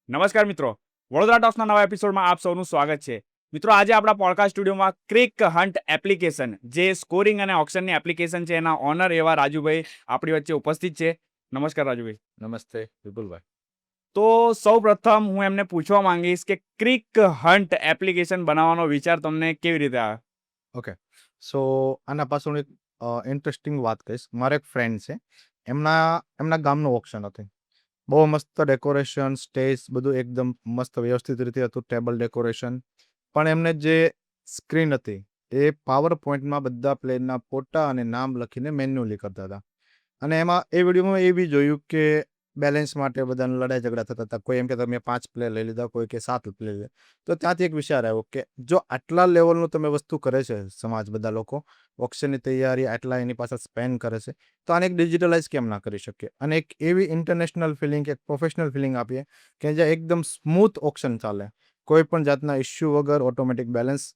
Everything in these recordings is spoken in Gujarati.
નમસ્કાર મિત્રો, વડોદરા ટોક્સના નવા એપિસોડમાં આપ સૌનું સ્વાગત છે. મિત્રો, આજે આપણા પોડકાસ્ટ સ્ટુડિયોમાં ક્રિક હન્ટ એપ્લિકેશન, જે સ્કોરિંગ અને ઓક્શનની એપ્લિકેશન છે, એના ઓનર એવા રાજુભાઈ આપણી વચ્ચે ઉપસ્થિત છે. નમસ્કાર રાજુભાઈ. નમસ્તે વિપુલભાઈ. તો સૌ પ્રથમ હું એમને પૂછવા માંગીશ કે ક્રિક હન્ટ એપ્લિકેશન બનાવવાનો વિચાર તમને કેવી રીતે આવ્યો? ઓકે, સો આના પાછળ એક ઇન્ટરેસ્ટિંગ વાત કહીશ. મારો એક ફ્રેન્ડ છે, એમના ગામનું ઓક્શન હતું. બહુ મસ્ત ડેકોરેશન, સ્ટેજ બધું એકદમ મસ્ત વ્યવસ્થિત રીતે હતું, ટેબલ ડેકોરેશન. પણ એમને જે સ્ક્રીન હતી એ પાવર પોઈન્ટમાં બધા પ્લેયરના ફોટા અને નામ લખીને મેન્યુઅલી કરતા હતા. અને એમાં એ વિડીયોમાં એ બી જોયું કે બેલેન્સ માટે બધાને લડાઈ ઝઘડા થતા હતા. કોઈ એમ કે તમે 5 પ્લેયર લઈ લીધા, કોઈ કે 7 પ્લેયર લઈ લીધા. તો ત્યાંથી એક વિચાર આવ્યો કે જો આટલા લેવલનું તમે વસ્તુ કરે છે સમાજ, બધા લોકો ઓક્શનની તૈયારી આટલા એની પાછળ સ્પેન્ડ કરે છે, તો આને એક ડિજિટલાઇઝ કેમ ના કરી શકીએ અને એક એવી ઇન્ટરનેશનલ ફિલિંગ, એક પ્રોફેશનલ ફિલિંગ આપીએ કે જ્યાં એકદમ સ્મૂથ ઓક્શન ચાલે, કોઈ પણ જાતના ઇસ્યુ વગર ઓટોમેટિક બેલેન્સ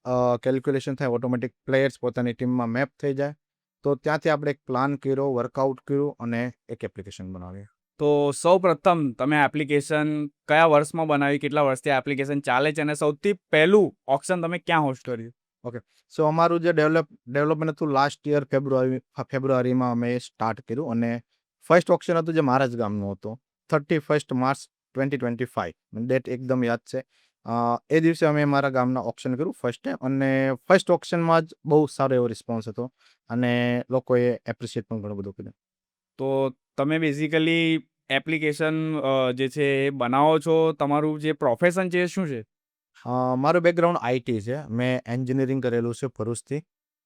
કેલ્ક્યુલેશન થાય, ઓટોમેટિક પ્લેયર્સ પોતાની ટીમમાં મેપ થઈ જાય. તો ત્યાંથી આપણે એક પ્લાન કર્યો, વર્કઆઉટ કર્યું અને એક એપ્લિકેશન બનાવી. તો સૌ પ્રથમ તમે એપ્લિકેશન કયા વર્ષમાં બનાવી, કેટલા વર્ષથી એપ્લિકેશન ચાલે છે, અને સૌથી પહેલું ઓક્શન તમે ક્યાં હોસ્ટ કર્યું? ઓકે, સો અમારું જે ડેવલપમેન્ટ હતું લાસ્ટ યર ફેબ્રુઆરીમાં અમે સ્ટાર્ટ કર્યું અને ફર્સ્ટ ઓક્શન હતું જે મારા જ ગામનું હતું, 31 માર્ચ 2025. ડેટ એકદમ યાદ છે. એ દિવસે અમે મારા ગામના ઓક્શન કર્યું ફર્સ્ટ ટાઈમ, અને ફર્સ્ટ ઓક્શનમાં જ બહુ સારો એવો રિસ્પોન્સ હતો અને લોકોએ એપ્રિશિએટ પણ ઘણું બધું કર્યું. તો તમે બેઝિકલી એપ્લિકેશન જે છે એ બનાવો છો, તમારું જે પ્રોફેશન છે એ શું છે? મારું બેકગ્રાઉન્ડ આઈટી છે. મેં એન્જિનિયરિંગ કરેલું છે ભરૂચથી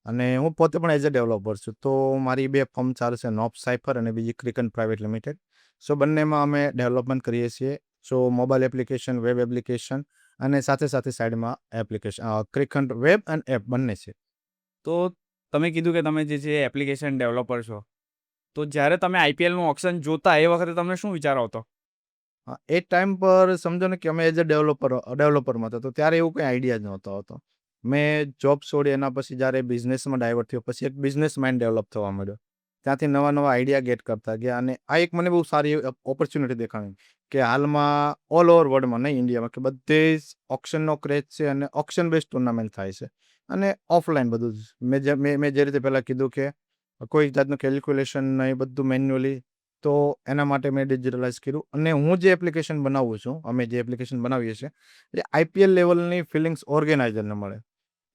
અને હું પોતે પણ એઝ અ ડેવલપર છું. તો મારી 2 ફર્મ ચાલે છે, નોબ સાયફર અને બીજી ક્રિકન પ્રાઇવેટ લિમિટેડ. સો બંનેમાં અમે ડેવલપમેન્ટ કરીએ છીએ. સો મોબાઈલ એપ્લિકેશન, વેબ એપ્લિકેશન અને સાથે સાથે સાઈડમાં એપ્લિકેશન ક્રિકન વેબ એન્ડ એપ બંને છે. તો તમે કીધું કે તમે જે છે એપ્લિકેશન ડેવલપર છો, તો જ્યારે તમે આઈપીએલનું ઓક્શન જોતા એ વખતે તમને શું વિચાર આવતો? એ ટાઈમ પર સમજો ને કે અમે એઝ અ ડેવલપરમાં હતા, તો ત્યારે એવું કંઈ આઈડિયા જ નહોતો આવતો. મેં જોબ છોડી એના પછી જ્યારે બિઝનેસમાં ડાયવર્ટ થયો, પછી એક બિઝનેસ માઇન્ડ ડેવલપ થવા માંડ્યો. ત્યાંથી નવા નવા આઈડિયા ગેટ કરતા ગયા અને આ એક મને બહુ સારી ઓપોર્ચ્યુનિટી દેખાણી કે હાલમાં ઓલ ઓવર વર્લ્ડમાં, નહીં ઇન્ડિયામાં, કે બધે જ ઓક્શનનો ક્રેઝ છે અને ઓક્શન બેઝ ટુર્નામેન્ટ થાય છે અને ઓફલાઈન બધું જ. મેં જે રીતે પહેલાં કીધું કે કોઈ જાતનું કેલ્ક્યુલેશન નહીં, બધું મેન્યુઅલી. તો એના માટે મેં ડિજિટલાઇઝ કર્યું અને હું જે એપ્લિકેશન બનાવું છું, અમે જે એપ્લિકેશન બનાવીએ છીએ, એ આઈપીએલ લેવલની ફિલિંગ્સ ઓર્ગેનાઇઝરને મળે,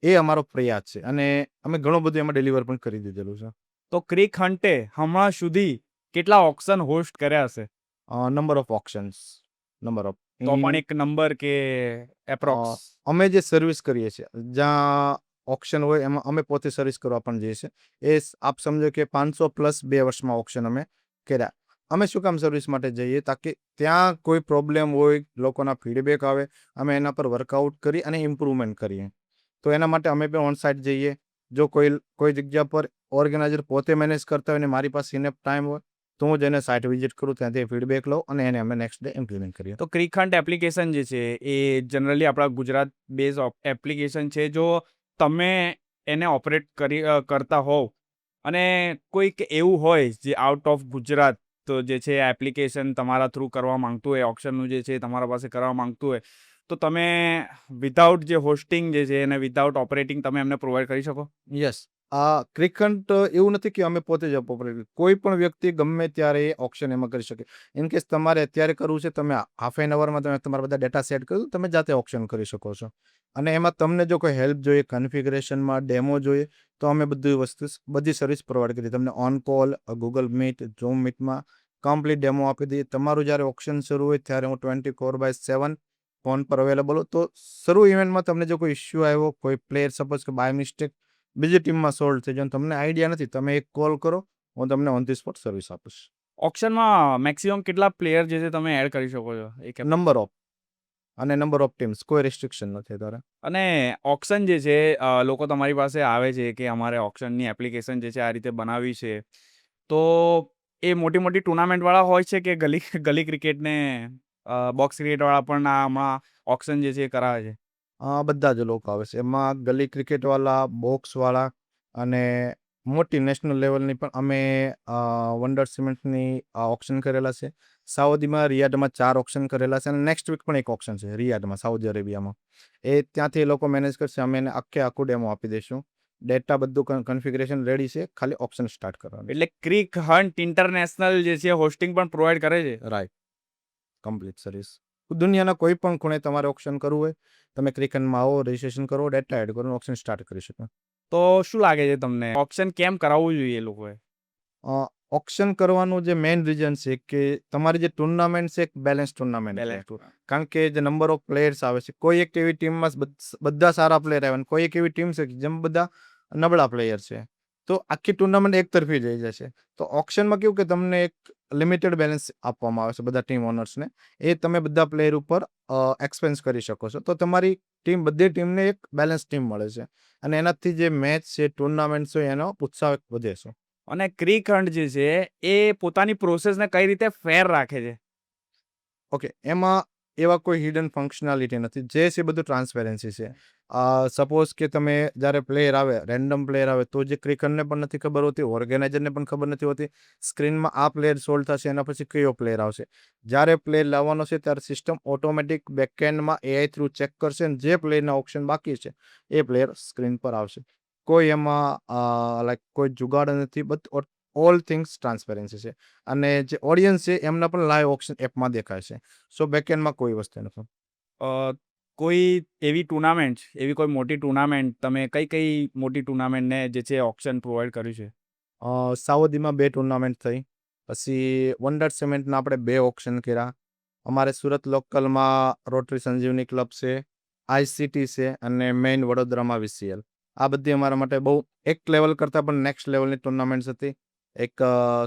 એ અમારો પ્રયાસ છે અને અમે ઘણું બધું એમાં ડિલિવર પણ કરી દીધેલું છે. તો ક્રિક હન્ટે હમણાં સુધી કેટલા ઓક્શન હોસ્ટ કર્યા હશે? Number of options, number of તો પણ એક નંબર કે એપ્રોક્સ? અમે જે સર્વિસ કરીએ છીએ, જ્યાં ઓક્શન હોય એમાં અમે પોતે સર્વિસ કરવા પણ જઈએ છીએ. આપ સમજો કે 500+ 2 વર્ષમાં ઓક્શન અમે કર્યા. અમે શું કામ સર્વિસ માટે જઈએ? તાકી ત્યાં કોઈ પ્રોબ્લેમ હોય, લોકોના ફીડબેક આવે, અમે એના પર વર્કઆઉટ કરી અને ઇમ્પ્રુવમેન્ટ કરીએ. તો એના માટે અમે પણ ઓન સાઇટ જઈએ. જો કોઈ જગ્યા પર ઓર્ગેનાઇઝર પોતે મેનેજ કરતા હોય ને મારી પાસે ઇનફ ટાઈમ હોય, તો હું જઈને સાઇટ વિઝિટ કરું, ત્યાંથી ફીડબેક લઉં અને એને અમે નેક્સ્ટ ડે ઇમ્પ્લિમેન્ટ કરીએ. તો ક્રિક હન્ટ એપ્લિકેશન જે છે એ જનરલી આપણા ગુજરાત બેઝ એપ્લિકેશન છે. જો તમે એને ઓપરેટ કરતા હોવ અને કોઈક એવું હોય જે આઉટ ઓફ ગુજરાત તો જે છે એપ્લિકેશન તમારા થ્રુ કરવા માંગતું હોય, ઓક્શનનું જે છે તમારા પાસે કરવા માંગતું હોય, તો તમે વિધાઉટ જે હોસ્ટિંગ જે છે એને વિધાઉટ ઓપરેટિંગ તમે એમને પ્રોવાઈડ કરી શકો? યસ. ક્રિકન્ટ એવું નથી કે અમે પોતે જ ઓપરેટ, કોઈ પણ વ્યક્તિ ગમે ત્યારે ઓક્શન એમાં કરી શકે. ઇન કેસ તમારે અત્યારે કરવું છે, તમે હાફ એન અવરમાં તમે તમારા બધા ડેટા સેટ કરો, તમે જાતે ઓક્શન કરી શકો છો. અને એમાં તમને જો કોઈ હેલ્પ જોઈએ, કન્ફિગરેશનમાં ડેમો જોઈએ, તો અમે બધી સર્વિસ પ્રોવાઈડ કરી. તમને on call, Google Meet, Zoom મીટમાં કમ્પ્લીટ ડેમો આપી દઈએ. તમારું જ્યારે ઓક્શન શરૂ હોય ત્યારે હું 24/7 ફોન પર અવેલેબલ હો. તો શરૂ ઇવેન્ટમાં તમને જો કોઈ ઇસ્યુ આવ્યો, કોઈ પ્લેયર સપોઝ કે બાય મિસ્ટેક બીજી ટીમમાં સોલ્વ થઈ જાય, તમને આઈડિયા નથી, તમે એક કોલ કરો, હું તમને ઓન ધી સ્પોટ સર્વિસ આપીશ. ઓક્શનમાં મેક્સિમમ કેટલા પ્લેયર જે છે તમે એડ કરી શકો છો? નંબર ઓફ અને નંબર ઓફ ટીમ્સ, કોઈ રિસ્ટ્રિક્શન નથી તારે. અને ઓક્શન જે છે, લોકો તમારી પાસે આવે છે કે અમારે ઓક્શનની એપ્લિકેશન જે છે આ રીતે બનાવવી છે, તો એ મોટી મોટી ટુર્નામેન્ટવાળા હોય છે કે ગલી ગલી ક્રિકેટને બોક્સ ક્રિકેટવાળા પણ આમાં ઓક્શન જે છે એ કરાવે છે? બધા જ લોકો આવે છે એમાં, ગલી ક્રિકેટવાળા, બોક્સવાળા અને મોટી નેશનલ લેવલની પણ અમે વંડર સિમેન્ટની ઓક્શન કરેલા છે. સાઉદીમાં રિયાદમાં 4 ઓક્શન કરેલા છે અને નેક્સ્ટ વીક પણ એક ઓક્શન છે રિયાદમાં, સાઉદી અરેબિયામાં. એ ત્યાંથી એ લોકો મેનેજ કરશે. અમે એને આખું ડેમો આપી દઈશું. ડેટા બધું કન્ફિગરેશન રેડી છે, ખાલી ઓપ્શન સ્ટાર્ટ કરવાનું. એટલે ક્રિક હન્ટ ઇન્ટરનેશનલ જે છે હોસ્ટિંગ પણ પ્રોવાઈડ કરે છે. Right, complete service. દુનિયાના કોઈ પણ ખૂણે તમારે ઓપ્શન કરવું હોય, તમે ક્રિકનમાં આવો, રજિસ્ટ્રેશન કરો, ડેટા એડ કરો, ઓપ્શન સ્ટાર્ટ કરી શકો. તો શું લાગે છે તમને ઓપ્શન કેમ કરાવવું જોઈએ એ લોકોએ? ઓપ્શન કરવાનું જે મેઇન રીઝન છે કે તમારી જે ટુર્નામેન્ટ છે એક બેલેન્સ ટુર્નામેન્ટ છે. કારણ કે જે નંબર ઓફ પ્લેયર્સ આવે છે, કોઈ એક એવી ટીમમાં બધા સારા પ્લેયર આવે, કોઈ એક એવી ટીમ છે કે જેમ બધા નબળા પ્લેયર છે, તો આખી ટુર્નામેન્ટ એક તરફી જઈ જશે. તો ઓપ્શનમાં કેવું કે તમને એક લિમિટેડ બેલેન્સ આપવામાં આવે છે બધા ટીમ ઓનર્સને, એ તમે બધા પ્લેયર ઉપર એક્સપેન્સ કરી શકો છો. તો તમારી ટીમ, બધી ટીમને એક બેલેન્સ ટીમ મળે છે અને એનાથી જે મેચ છે, ટુર્નામેન્ટ છે, એનો ઉત્સાહ વધે છે. અને ક્રિક હન્ટ જે છે એ પોતાની પ્રોસેસને કઈ રીતે ફેર રાખે છે? ઓકે, એમાં એવા કોઈ હિડન ફંક્શનાલિટી નથી, જે છે બધું ટ્રાન્સપેરન્સી છે. સપોઝ કે તમે જ્યારે પ્લેયર આવે, રેન્ડમ પ્લેયર આવે, તો જે ક્રિકરને પણ નથી ખબર હોતી, ઓર્ગેનાઇઝરને પણ ખબર નથી હોતી સ્ક્રીનમાં આ પ્લેયર સોલ્વ થશે, એના પછી કયો પ્લેયર આવશે. જ્યારે પ્લેયર લાવવાનો છે ત્યારે સિસ્ટમ ઓટોમેટિક બેકએન્ડમાં એઆઈ થ્રુ ચેક કરશે અને જે પ્લેયરના ઓપ્શન બાકી છે એ પ્લેયર સ્ક્રીન પર આવશે. કોઈ એમાં લાઈક કોઈ જુગાડ નથી, બટ ઓલ થિંગ્સ ટ્રાન્સપેરન્સી છે. અને જે ઓડિયન્સ છે એમના પણ લાઈવ ઓપ્શન એપમાં દેખાય છે. સો બેકએન્ડમાં કોઈ વસ્તુ નથી. કોઈ એવી ટુર્નામેન્ટ, એવી કોઈ મોટી ટુર્નામેન્ટ, તમે કઈ મોટી ટુર્નામેન્ટને જે છે ઓપ્શન પ્રોવાઈડ કર્યું છે? સાઉદીમાં 2 ટુર્નામેન્ટ થઈ. પછી વન્ડર સિમેન્ટના આપણે 2 ઓપ્શન કર્યા. અમારે સુરત લોકલમાં રોટરી સંજીવની ક્લબ છે, આઈસીટી છે અને મેઇન વડોદરામાં વીસીએલ. આ બધી અમારા માટે બહુ એક લેવલ કરતાં પણ નેક્સ્ટ લેવલની ટુર્નામેન્ટ્સ હતી. એક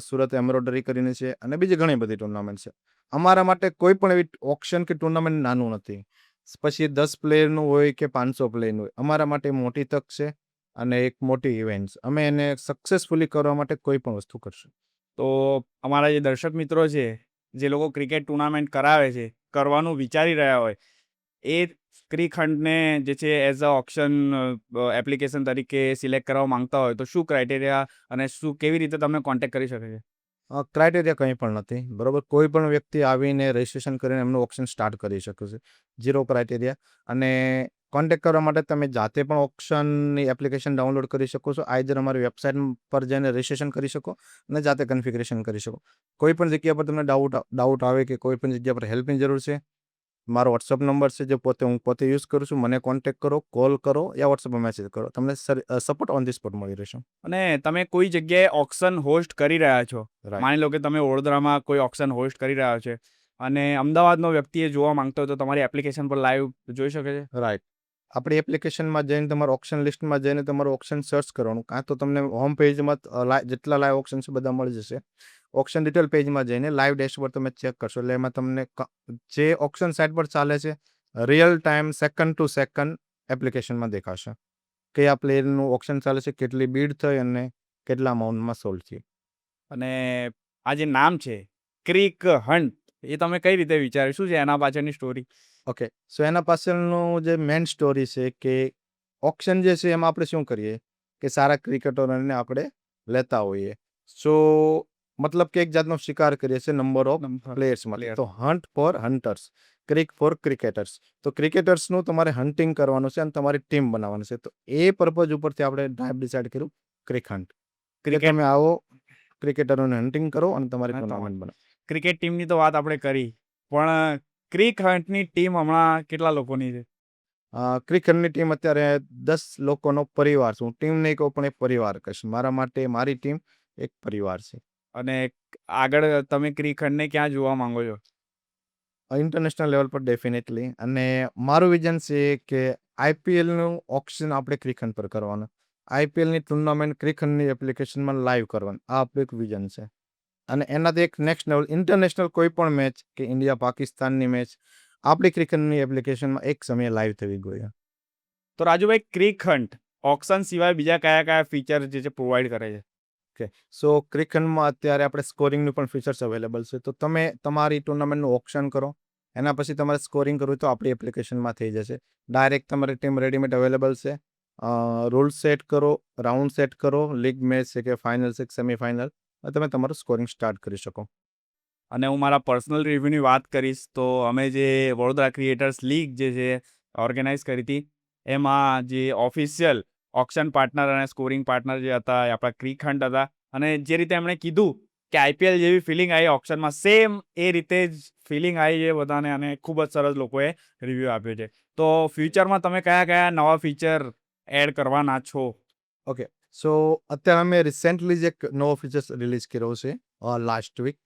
સુરત એમ્બ્રોઇડરી કરીને છે અને બીજી ઘણી બધી ટુર્નામેન્ટ છે. અમારા માટે કોઈ પણ એવી ઓપ્શન કે ટુર્નામેન્ટ નાનું નથી. પછી 10 પ્લેયરનું હોય કે 500 પ્લેયરનું હોય, અમારા માટે મોટી તક છે અને એક મોટી ઇવેન્ટ. અમે એને સક્સેસફુલી કરવા માટે કોઈ પણ વસ્તુ કરશું. તો અમારા જે દર્શક મિત્રો છે, જે લોકો ક્રિકેટ ટુર્નામેન્ટ કરાવે છે, કરવાનું વિચારી રહ્યા હોય, એ ક્રિક હન્ટને જે છે એઝ અ ઓપ્શન એપ્લિકેશન તરીકે સિલેક્ટ કરવા માંગતા હોય તો શું ક્રાઇટેરિયા અને કેવી રીતે તમને કોન્ટેક્ટ કરી શકે છે? ક્રાઇટેરિયા કંઈ પણ નથી, બરોબર. કોઈ પણ વ્યક્તિ આવીને રજિસ્ટ્રેશન કરીને એમનું ઓપ્શન સ્ટાર્ટ કરી શકે છે. 0 ક્રાઇટેરિયા. અને કોન્ટેક્ટ કરવા માટે તમે જાતે પણ ઓપ્શનની એપ્લિકેશન ડાઉનલોડ કરી શકો છો. આઈધર અમારી વેબસાઇટ પર જઈને રજિસ્ટ્રેશન કરી શકો અને જાતે કન્ફિગરેશન કરી શકો. કોઈ પણ જગ્યા પર તમને ડાઉટ આવે કે કોઈ પણ જગ્યા પર હેલ્પની જરૂર છે, મારો વોટ્સઅપ નંબર છે જે હું પોતે યુઝ કરું છું. મને કોન્ટેક્ટ કરો, કોલ કરો યા વોટ્સઅપમાં મેસેજ કરો. તમને સપોર્ટ ઓન ધી સ્પોટ મળી રહેશે. અને તમે કોઈ જગ્યાએ ઓક્શન હોસ્ટ કરી રહ્યા છો, રાઈટ. માની લો કે તમે વડોદરામાં કોઈ ઓક્શન હોસ્ટ કરી રહ્યા છે અને અમદાવાદનો વ્યક્તિએ જોવા માંગતો હોય તો તમારી એપ્લિકેશન પર લાઈવ જોઈ શકે છે? રાઈટ. આપણી એપ્લિકેશનમાં જઈને તમારું ઓપ્શન લિસ્ટમાં જઈને તમારું ઓપ્શન સર્ચ કરવાનું, કાં તો તમને હોમ પેજમાં જેટલા લાઈવ ઓપ્શન છે બધા મળી જશે. ઓપ્શન ડિટેલ પેજમાં જઈને લાઈવ ડેશબોર્ડ તમે ચેક કરશો એટલે એમાં તમને જે ઓપ્શન સાઇટ પર ચાલે છે real time second to second એપ્લિકેશનમાં દેખાશે. કયા પ્લેયરનું ઓપ્શન ચાલે છે, કેટલી બીડ થઈ અને કેટલા અમાઉન્ટમાં સોલ્વ થઈ. અને આ જે નામ છે ક્રિક હન્ટ, એ તમે કઈ રીતે વિચાર્યું? શું છે એના પાછળની સ્ટોરી? ઓકે, સો એના પાછળનું જે મેઇન સ્ટોરી છે કે ઓપ્શન જે છે એમાં આપણે શું કરીએ કે સારા ક્રિકેટરોને આપણે લેતા હોઈએ. સો મતલબ કે એક જાતનો શિકાર કરીએ છીએ નંબર ઓફ પ્લેયર્સમાંથી. તો hunt for hunters, crick for cricketers. તો ક્રિકેટર્સનું તમારે હન્ટિંગ કરવાનું છે અને તમારી ટીમ બનાવવાની છે. તો એ પર્પઝ ઉપરથી આપણે ડિસાઇડ કર્યું ક્રિક હન્ટ. ક્રિકેટ તમે આવો, ક્રિકેટરોને હન્ટિંગ કરો અને તમારી ટુર્નામેન્ટ બનાવો. ક્રિકેટ ટીમની તો વાત આપણે કરી, પણ ક્રિક હન્ટની ટીમ હમણાં કેટલા લોકોની છે? ક્રિકેટની ટીમ અત્યારે 10 લોકોનો પરિવાર છે. હું ટીમ નહીં કહું પણ એક પરિવાર કહીશ. મારા માટે મારી ટીમ એક પરિવાર છે. અને આગળ તમે ક્રિક હન્ટને ક્યાં જોવા માંગો છો? ઇન્ટરનેશનલ લેવલ પર ડેફિનેટલી. અને મારું વિઝન છે કે આઈપીએલનું ઓપ્શન આપણે ક્રિકેટ પર કરવાનું, આઈપીએલની ટુર્નામેન્ટ ક્રિકેટની એપ્લિકેશનમાં લાઈવ કરવાનું. આ આપણું એક વિઝન છે. અને એનાથી એક નેક્સ્ટ લેવલ ઇન્ટરનેશનલ કોઈ પણ મેચ કે ઇન્ડિયા પાકિસ્તાનની મેચ આપણી ક્રિકેટની એપ્લિકેશનમાં એક સમયે લાઈવ થવી જોઈએ. તો રાજુભાઈ, ક્રિક હન્ટ ઓપ્શન સિવાય બીજા કયા કયા ફીચર જે છે પ્રોવાઈડ કરે છે? ઓકે, સો ક્રિકેટમાં અત્યારે આપણે સ્કોરિંગનું પણ ફીચર્સ અવેલેબલ છે. તો તમે તમારી ટુર્નામેન્ટનું ઓપ્શન કરો, એના પછી તમારે સ્કોરિંગ કરવું તો આપણી એપ્લિકેશનમાં થઈ જશે. ડાયરેક્ટ તમારી ટીમ રેડીમેડ અવેલેબલ છે. રૂલ્સ સેટ કરો, રાઉન્ડ સેટ કરો, લીગ મેચ છે કે ફાઇનલ છે કે સેમીફાઇનલ, તમે તમારું સ્કોરિંગ સ્ટાર્ટ કરી શકો. અને હું મારા પર્સનલ રિવ્યૂની વાત કરીશ તો અમે જે વડોદરા ક્રિએટર્સ લીગ જે છે ઓર્ગેનાઇઝ કરી હતી એમાં જે ઓફિશિયલ ઓક્શન પાર્ટનર અને સ્કોરિંગ પાર્ટનર જે હતા એ આપણા ક્રિકહન્ટ હતા. અને જે રીતે એમણે કીધું કે આઈપીએલ જેવી ફિલિંગ આવી ઓક્શનમાં, સેમ એ રીતે જ ફિલિંગ આવી છે બધાને અને ખૂબ જ સરસ લોકોએ રિવ્યૂ આપ્યો છે. તો ફ્યુચરમાં તમે કયા કયા નવા ફીચર એડ કરવાના છો? ઓકે. સો અત્યારે અમે રિસેન્ટલી જ એક નવો ફીચર્સ રિલીઝ કર્યો છે લાસ્ટ વીક,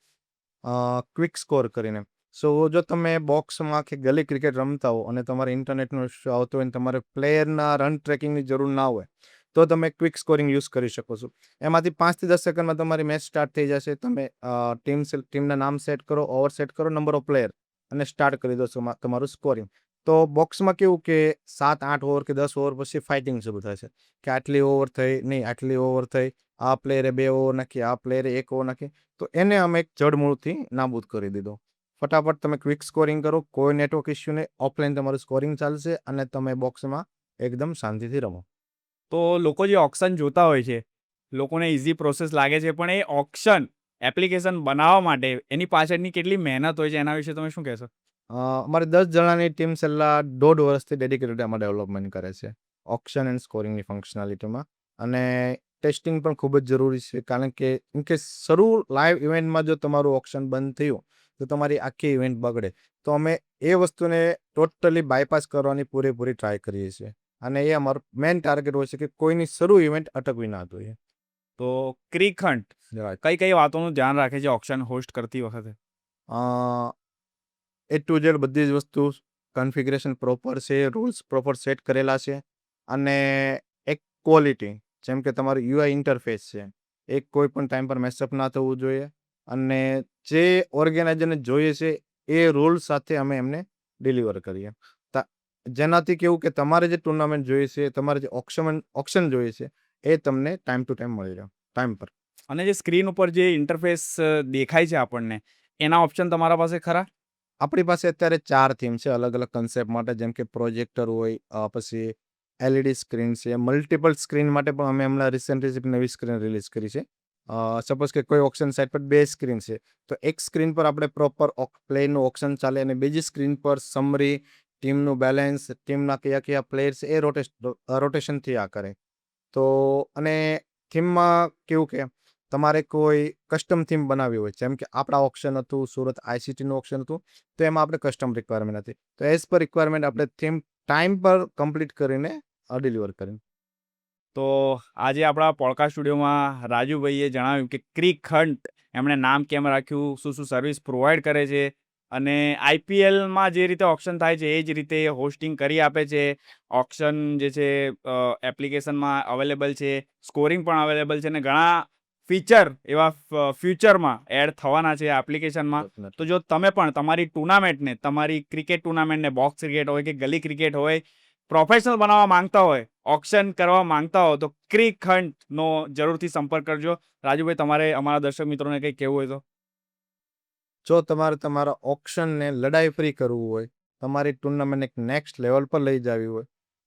ક્વિક સ્કોર કરીને. સો જો તમે બોક્સમાં કે ગલી ક્રિકેટ રમતા હો અને તમારે ઇન્ટરનેટનો ઇશ્યુ આવતો હોય અને તમારે પ્લેયરના રન ટ્રેકિંગની જરૂર ના હોય તો તમે ક્વિક સ્કોરિંગ યુઝ કરી શકો છો. એમાંથી 5 થી 10 સેકન્ડમાં તમારી મેચ સ્ટાર્ટ થઈ જશે. તમે ટીમના નામ સેટ કરો, ઓવર સેટ કરો, નંબર ઓફ પ્લેયર અને સ્ટાર્ટ કરી દો તમારું સ્કોરિંગ. તો બોક્સમાં કેવું કે 7-8 ઓવર કે 10 ઓવર પછી ફાઇટિંગ શરૂ થાય છે કે આટલી ઓવર થઈ, નહીં આટલી ઓવર થઈ, આ પ્લેયરે 2 ઓવર નાખી, આ પ્લેયરે 1 ઓવર નાખી. તો એને અમે એક જડમૂળથી નાબૂદ કરી દીધો. ફટાફટ તમે ક્વિક સ્કોરિંગ કરો, કોઈ નેટવર્ક ઇશ્યુ નહીં, ઓફલાઈન તમારું સ્કોરિંગ ચાલશે અને તમે બોક્સમાં એકદમ શાંતિથી રમો. તો લોકો જે ઓક્શન જોતા હોય છે, લોકોને ઇઝી પ્રોસેસ લાગે છે, પણ એ ઓક્શન એપ્લિકેશન બનાવવા માટે એની પાછળની કેટલી મહેનત હોય છે એના વિશે તમે શું કહેશો? અમારે 10 જણાની ટીમ છેલ્લા 1.5 વર્ષથી ડેડિકેટેડ આમાં ડેવલપમેન્ટ કરે છે ઓક્શન એન્ડ સ્કોરિંગની ફંક્શનાલિટીમાં. અને ટેસ્ટિંગ પણ ખૂબ જ જરૂરી છે, કારણ કે ઇનકેસ શરૂ લાઈવ ઇવેન્ટમાં જો તમારું ઓક્શન બંધ થયું તો તમારી આખી ઇવેન્ટ બગડે. તો અમે એ વસ્તુને ટોટલી બાયપાસ કરવાની પૂરેપૂરી ટ્રાય કરીએ છીએ અને એ અમારું મેઇન ટાર્ગેટ હોય છે કે કોઈની શરૂ ઇવેન્ટ અટકવી ના જોઈએ. તો ક્રિકહન્ટ કઈ કઈ વાતોનું ધ્યાન રાખે છે ઓક્શન હોસ્ટ કરતી વખતે? એ ટુ ઝેડ બધી જ વસ્તુ કન્ફિગરેશન પ્રોપર છે, રૂલ્સ પ્રોપર સેટ કરેલા છે અને એક ક્વોલિટી, જેમ કે તમારું યુઆઈ ઇન્ટરફેસ છે, એ કોઈ પણ ટાઈમ પર મેસઅપ ના થવું જોઈએ અને જે ઓર્ગેનાઇઝરને જોઈએ છે એ રૂલ સાથે અમે એમને ડિલિવર કરીએ. જેનાથી કેવું કે તમારે જે ટુર્નામેન્ટ જોઈએ છે, તમારે જે ઓક્શન જોઈએ છે એ તમને ટાઈમ ટુ ટાઈમ મળી રહે ટાઈમ પર. અને જે સ્ક્રીન ઉપર જે ઇન્ટરફેસ દેખાય છે આપણને, એના ઓપ્શન તમારા પાસે ખરા? આપણી પાસે અત્યારે 4 થીમ છે અલગ અલગ કન્સેપ્ટ માટે, જેમ કે પ્રોજેક્ટર હોય, પછી એલઈડી સ્ક્રીન છે, મલ્ટિપલ સ્ક્રીન માટે પણ અમે હમણાં રિસેન્ટલી નવી સ્ક્રીન રિલીઝ કરી છે. સપોઝ કે કોઈ ઓક્શન સાઇટ પર 2 સ્ક્રીન છે તો એક સ્ક્રીન પર આપણે પ્રોપર પ્લેયરનું ઓક્શન ચાલે અને બીજી સ્ક્રીન પર સમરી, ટીમનું બેલેન્સ, ટીમના કયા કયા પ્લેયર્સ એ રોટેશનથી આ કરે. તો અને થીમમાં કેવું કે તમારે કોઈ કસ્ટમ થીમ બનાવવી હોય, જેમ કે આપણા ઓક્શન હતું, સુરત આઈસીટીનું ઓક્શન હતું, તો એમાં આપણે કસ્ટમ રિક્વાયરમેન્ટ હતી. તો એઝ પર રિક્વાયરમેન્ટ આપણે થીમ ટાઈમ પર કમ્પ્લીટ કરીને ડિલિવર કરી. તો આજે આપણા પોડકાસ્ટ સ્ટુડિયોમાં રાજુભાઈએ જણાવ્યું કે ક્રિકહન્ટ એમણે નામ કેમ રાખ્યું, શું શું સર્વિસ પ્રોવાઈડ કરે છે અને આઈપીએલમાં જે રીતે ઓક્શન થાય છે એ જ રીતે હોસ્ટિંગ કરી આપે છે. ઓક્શન જે છે એપ્લિકેશનમાં અવેલેબલ છે, સ્કોરિંગ પણ અવેલેબલ છે અને ઘણા ફીચર એવા ફ્યુચરમાં એડ થવાના છે એપ્લિકેશનમાં. તો જો તમે પણ તમારી ટુર્નામેન્ટને, તમારી ક્રિકેટ ટુર્નામેન્ટને, બોક્સ ક્રિકેટ હોય કે ગલી ક્રિકેટ હોય, પ્રોફેશનલ બનાવવા માંગતા હોય, ઓક્શન કરવા માંગતા હો, તો ક્રિકહન્ટનો જરૂરથી સંપર્ક કરજો. રાજુભાઈ, તમારે અમારા દર્શક મિત્રોને કંઈ કહેવું હોય તો? જો તમારે તમારા ઓક્શનને લડાઈ ફ્રી કરવું હોય, તમારી ટુર્નામેન્ટ એક નેક્સ્ટ લેવલ પર લઈ જવી હોય,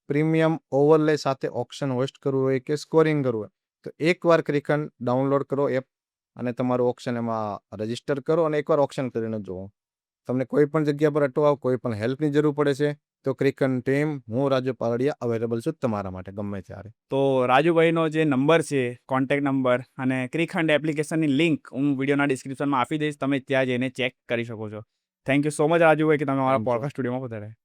પ્રીમિયમ ઓવરલે સાથે ઓક્શન હોસ્ટ કરવું હોય કે સ્કોરિંગ કરવું હોય, તો એકવાર ક્રિકહન્ટ ડાઉનલોડ કરો એપ અને તમારું ઓક્શન એમાં રજીસ્ટર કરો અને એકવાર ઓક્શન કરીને જુઓ. તમને કોઈ પણ જગ્યા પર અટવાવ, કોઈ પણ હેલ્પની જરૂર પડે છે તો ક્રિકહન્ટ ટીમ, હું રાજુ પાલડિયા અવેલેબલ છું તમારા માટે ગમે ત્યારે. તો રાજુભાઈનો જે નંબર છે, કોન્ટેક્ટ નંબર અને ક્રિકહન્ટ એપ્લિકેશનની લિંક હું વિડીયોના ડિસ્ક્રિપ્શનમાં આપી દઈશ, તમે ત્યાં જઈને ચેક કરી શકો છો. Thank you so much Rajubhai કે તમે અમારા Thank you. પોડકાસ્ટ સ્ટુડિયોમાં પધાર્યા.